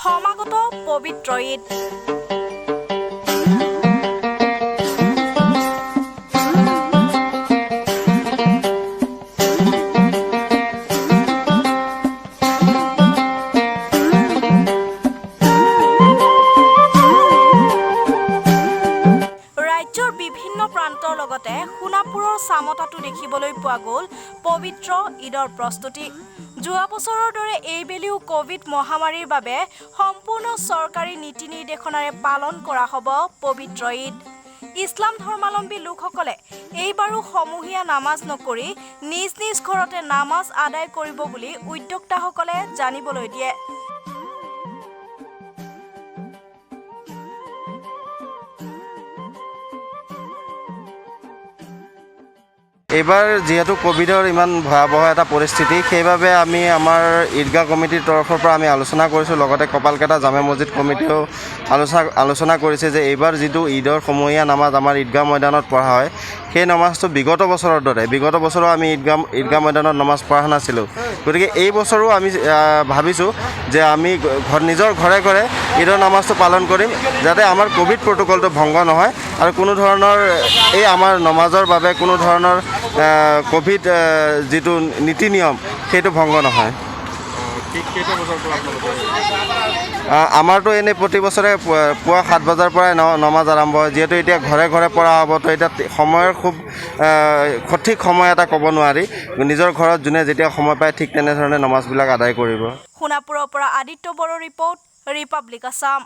সমাগত পবিত্ৰ ঈদ। ৰাজ্যৰ বিভিন্ন প্ৰান্তৰ লগতে সোণাপুৰৰ চামতাটো দেখিবলৈ পোৱা গ'ল পবিত্ৰ ঈদৰ প্ৰস্তুতি। যোৱা বছৰৰ দৰে এইবেলিও কোভিড মহামাৰীৰ বাবে সম্পূৰ্ণ চৰকাৰী নীতি নিৰ্দেশনাৰে পালন কৰা হ'ব পবিত্ৰ ঈদ। ইছলাম ধৰ্মাৱলম্বী লোকসকলে এইবাৰো সমূহীয়া নামাজ নকৰি নিজ নিজ ঘৰতে নামাজ আদায় কৰিব বুলি উদ্যোক্তাসকলে জানিবলৈ দিয়ে। এইবাৰ যেহেতু কোভিডৰ ইমান ভয়াবহ এটা পৰিস্থিতি, সেইবাবে আমি আমাৰ ঈদগাহ কমিটিৰ তৰফৰ পৰা আমি আলোচনা কৰিছোঁ। লগতে কপালকেটা জামে মছজিদ কমিটিয়েও আলোচনা কৰিছে যে এইবাৰ যিটো ঈদৰ সমূহীয়া নামাজ আমাৰ ঈদগাহ ময়দানত পঢ়া হয়, সেই নামাজটো বিগত বছৰৰ দৰে, বিগত বছৰো আমি ঈদগাহ ময়দানত নামাজ পঢ়া নাছিলোঁ। গতিকে এই বছৰো আমি ভাবিছোঁ যে আমি নিজৰ ঘৰে ঘৰে ঈদৰ নামাজটো পালন কৰিম, যাতে আমাৰ কোভিড প্ৰট'কলটো ভংগ নহয় আৰু কোনো ধৰণৰ এই আমাৰ নমাজৰ বাবে কোনো ধৰণৰ কোভিড যিটো নীতি নিয়ম সেইটো ভংগ নহয়। আমাৰতো এনেই প্ৰতি বছৰে পুৱা 7 বজাৰ পৰাই নমাজ আৰম্ভ হয়। যিহেতু এতিয়া ঘৰে ঘৰে পঢ়া হ'ব, তো এতিয়া সময়ৰ খুব সঠিক সময় এটা ক'ব নোৱাৰি। নিজৰ ঘৰত যোনে যেতিয়া সময় পায় ঠিক তেনেধৰণে নমাজবিলাক আদায় কৰিব। সোণাপুৰৰ পৰা আদিত্য বড়োৰ ৰিপৰ্ট, ৰিপাব্লিক আছাম।